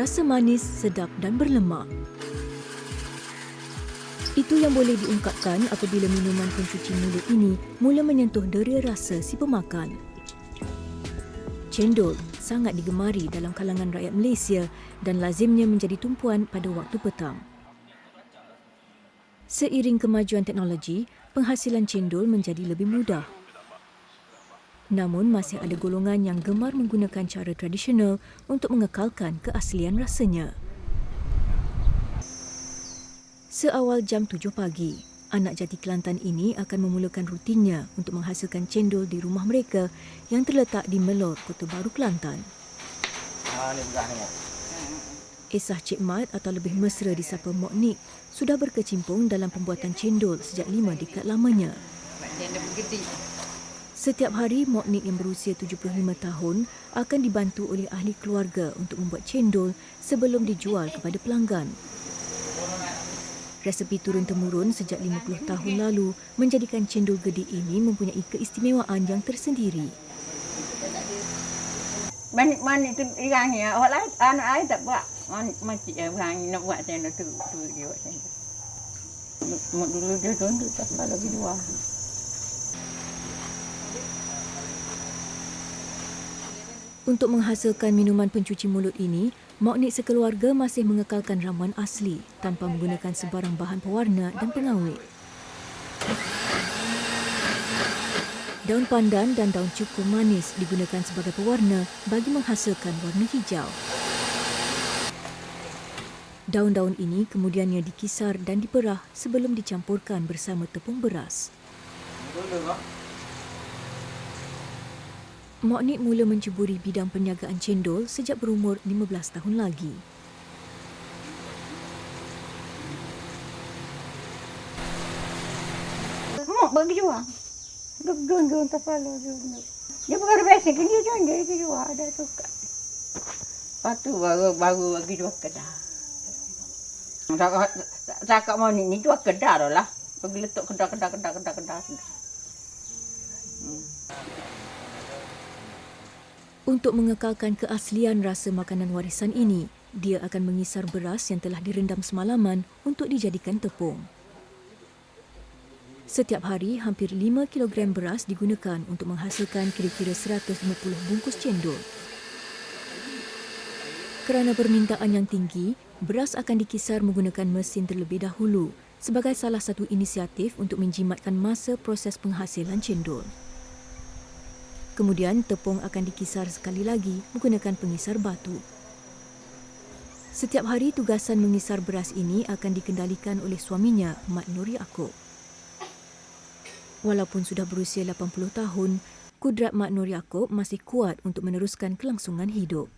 rasa manis, sedap dan berlemak. Itu yang boleh diungkapkan apabila minuman pencuci mulut ini mula menyentuh deria rasa si pemakan. Cendol sangat digemari dalam kalangan rakyat Malaysia dan lazimnya menjadi tumpuan pada waktu petang. Seiring kemajuan teknologi, penghasilan cendol menjadi lebih mudah. Namun masih ada golongan yang gemar menggunakan cara tradisional untuk mengekalkan keaslian rasanya. Seawal jam 7 pagi, anak jati Kelantan ini akan memulakan rutinnya untuk menghasilkan cendol di rumah mereka yang terletak di Melor, Kota Baru, Kelantan. Esah Cik Mat atau lebih mesra disapa Mok Nik sudah berkecimpung dalam pembuatan cendol sejak 5 dekad lamanya. Setiap hari, Mok Nik yang berusia 75 tahun akan dibantu oleh ahli keluarga untuk membuat cendol sebelum dijual kepada pelanggan. Resepi turun-temurun sejak 50 tahun lalu menjadikan cendol gedik ini mempunyai keistimewaan yang tersendiri. Manik tu irangnya, orang lain anak lain tak buat. Macik orang nak buat cendol tu dia buat cendol. Mak dulu dia tu tak lagi dua. Untuk menghasilkan minuman pencuci mulut ini, Mok Nik sekeluarga masih mengekalkan ramuan asli tanpa menggunakan sebarang bahan pewarna dan pengawet. Daun pandan dan daun cukur manis digunakan sebagai pewarna bagi menghasilkan warna hijau. Daun-daun ini kemudiannya dikisar dan diperah sebelum dicampurkan bersama tepung beras. Mok Nik mula menceburi bidang perniagaan cendol sejak berumur 15 tahun lagi. Mak bagi jual. Gun tak palu dia. Dia bukan biasa ke dia jual ada suka. Lepas tu baru bagi jual kedah. Cakap mau ni jual kedah dah lah. Pergi letak kedah. Untuk mengekalkan keaslian rasa makanan warisan ini, dia akan mengisar beras yang telah direndam semalaman untuk dijadikan tepung. Setiap hari, hampir 5 kilogram beras digunakan untuk menghasilkan kira-kira 150 bungkus cendol. Kerana permintaan yang tinggi, beras akan dikisar menggunakan mesin terlebih dahulu sebagai salah satu inisiatif untuk menjimatkan masa proses penghasilan cendol. Kemudian, tepung akan dikisar sekali lagi menggunakan pengisar batu. Setiap hari, tugasan mengisar beras ini akan dikendalikan oleh suaminya, Mat Nur Yaakob. Walaupun sudah berusia 80 tahun, kudrat Mat Nur Yaakob masih kuat untuk meneruskan kelangsungan hidup.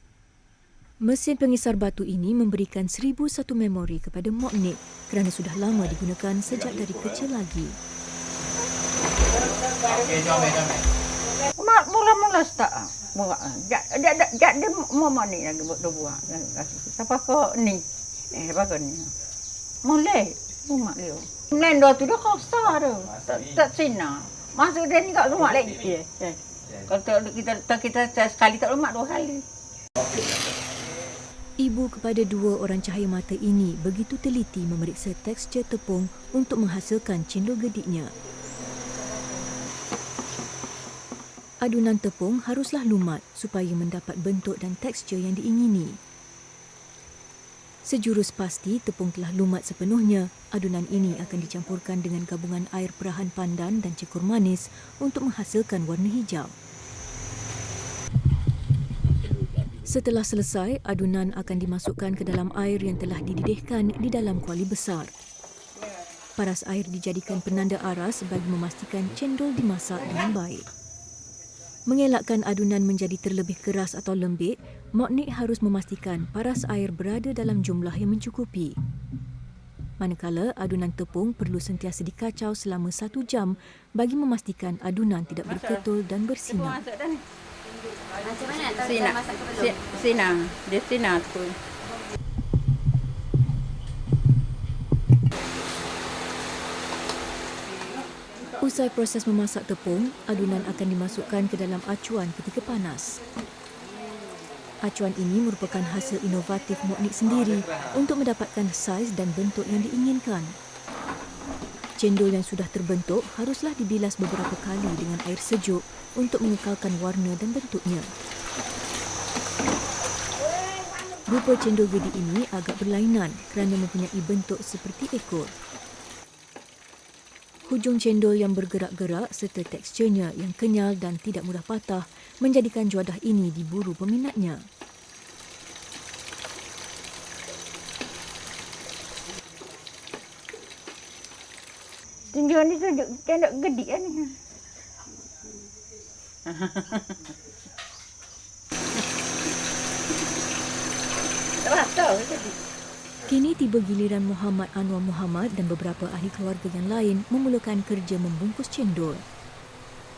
Mesin pengisar batu ini memberikan 1001 memori kepada Mok Nik kerana sudah lama digunakan sejak dari kecil lagi. Mak mula-mula start buat. Dia mau ni lagi buat. Siapa kau ni? Siapa kau ni? Mulai rumah dia. Nendo tu dah kosong tu. Tak sina. Masuk dia ni kat rumah lagi. Kalau kita sekali tak rumah 2 kali. Ibu kepada 2 orang cahaya mata ini begitu teliti memeriksa tekstur tepung untuk menghasilkan cendol gediknya. Adunan tepung haruslah lumat supaya mendapat bentuk dan tekstur yang diingini. Sejurus pasti tepung telah lumat sepenuhnya, adunan ini akan dicampurkan dengan gabungan air perahan pandan dan cekur manis untuk menghasilkan warna hijau. Setelah selesai, adunan akan dimasukkan ke dalam air yang telah dididihkan di dalam kuali besar. Paras air dijadikan penanda aras bagi memastikan cendol dimasak dengan baik. Mengelakkan adunan menjadi terlebih keras atau lembik, Mok Nik harus memastikan paras air berada dalam jumlah yang mencukupi. Manakala adunan tepung perlu sentiasa dikacau selama 1 jam bagi memastikan adunan tidak berketul dan bersinar. Macam mana tahu Sina. dah masak ke belum? Sina. Dia Sina tu. Usai proses memasak tepung, adunan akan dimasukkan ke dalam acuan ketika panas. Acuan ini merupakan hasil inovatif Mok Nik sendiri untuk mendapatkan saiz dan bentuk yang diinginkan. Cendol yang sudah terbentuk haruslah dibilas beberapa kali dengan air sejuk untuk mengekalkan warna dan bentuknya. Rupa cendol gedi ini agak berlainan kerana mempunyai bentuk seperti ekor. Hujung cendol yang bergerak-gerak serta teksturnya yang kenyal dan tidak mudah patah menjadikan juadah ini diburu peminatnya. Tunjuk ni tunjuk cendol gede kan ni. Rata gede. Kini tiba giliran Muhammad Anwar Muhammad dan beberapa ahli keluarga yang lain memulakan kerja membungkus cendol.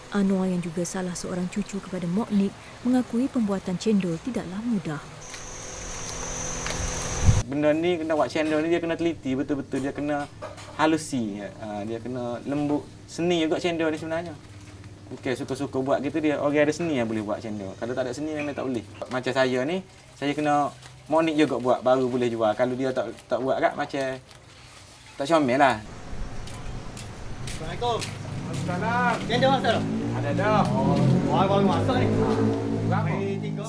Anwar yang juga salah seorang cucu kepada Mok Nik mengakui pembuatan cendol tidaklah mudah. Benda ni kena buat cendol ni dia kena teliti betul-betul, dia kena halusi, dia kena lembut. Seni juga cendol ni sebenarnya. Bukan suka-suka buat gitu, dia orang ada seni yang boleh buat cendol. Kalau tak ada seni memang tak boleh. Macam saya ni, saya kena Mok Nik juga buat baru boleh jual. Kalau dia tak buat kat macam tak comel lah. Assalamualaikum. Assalamualaikum. Cendol masa dah? Ada dah. Oh, baru masak ni. Berapa?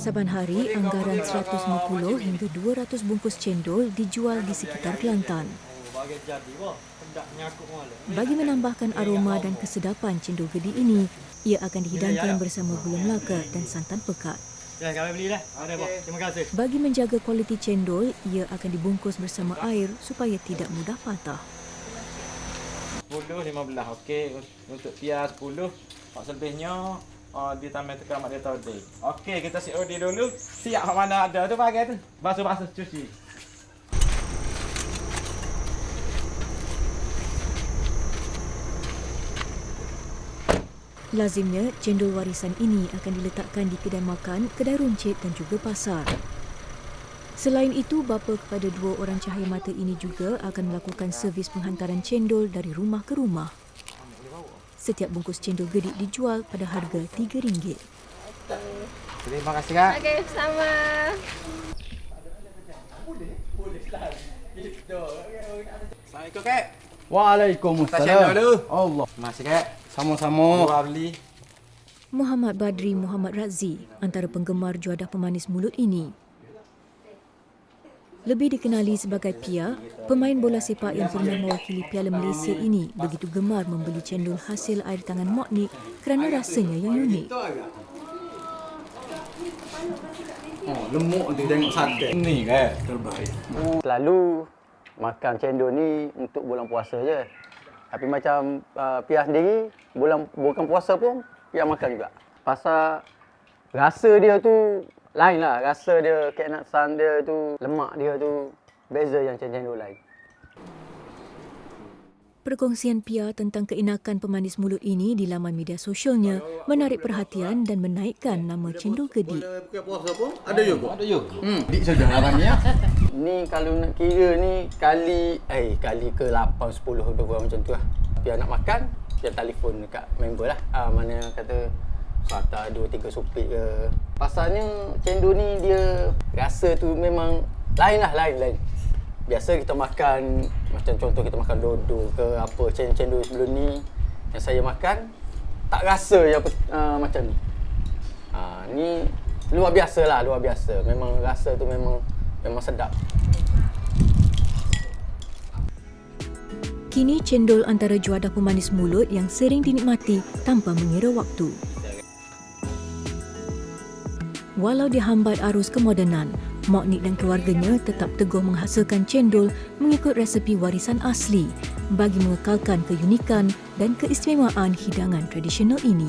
Saban hari, anggaran 150 hingga 200 bungkus cendol dijual di sekitar Kelantan. Bagi jadi wah, hendak nyakuk malu. Bagi menambahkan aroma dan kesedapan cendol gedi ini, ia akan dihidangkan bersama gula melaka dan santan pekat. Ya, kami beli dah. Ada apa? Terima kasih. Bagi menjaga kualiti cendol, ia akan dibungkus bersama air supaya tidak mudah patah. 10, 15. Okey, untuk pias 10. Pak selebihnya dia tambah tekan mak dia tahu dia. Okey, kita COD dulu. Siap hak mana ada tu bagai tu. Basuh-basuh cuci. Lazimnya, cendol warisan ini akan diletakkan di kedai makan, kedai runcit dan juga pasar. Selain itu, bapa kepada 2 orang cahaya mata ini juga akan melakukan servis penghantaran cendol dari rumah ke rumah. Setiap bungkus cendol gedik dijual pada harga RM3. Terima kasih, Kak. Okey, sama. Assalamualaikum, Kak. Waalaikumsalam. Tak cendol dulu. Allah. Terima kasih, Kak. Sama-sama. Jual beli. Muhammad Badri Muhammad Razzi antara penggemar juadah pemanis mulut ini. Lebih dikenali sebagai Pia, pemain bola sepak yang pernah mewakili Piala Malaysia ini begitu gemar membeli cendol hasil air tangan Mok Nik kerana rasanya yang unik. Oh, lemuk tu tengok sate. Ini kan terbaik. Selalu makan cendol ni untuk bulan puasa je. Tapi macam Pia sendiri, bukan puasa pun Pia makan juga. Pasal rasa dia tu lain lah. Rasa dia, keenaksan dia tu, lemak dia tu beza yang cendol lain. Perkongsian Pia tentang keenakan pemanis mulut ini di laman media sosialnya menarik perhatian dan menaikkan nama cendol gedik. Bukan puasa pun ada juga. Ada juga. Dik saja larannya. Ni kalau nak kira ni kali ke 8, 10 lebih kurang macam tu lah. Pia nak makan, Pia telefon dekat member lah. Mana kata sata 2-3 supik ke. Pasalnya cendol ni dia rasa tu memang lain lah, lain. Biasa kita makan, macam contoh kita makan dodo ke apa, cendol sebelum ni yang saya makan, tak rasa yang macam ni. Ni luar biasa lah, luar biasa. Memang rasa tu memang sedap. Kini cendol antara juadah pemanis mulut yang sering dinikmati tanpa mengira waktu. Walau dihambat arus kemodenan, Mok Nik dan keluarganya tetap teguh menghasilkan cendol mengikut resepi warisan asli bagi mengekalkan keunikan dan keistimewaan hidangan tradisional ini.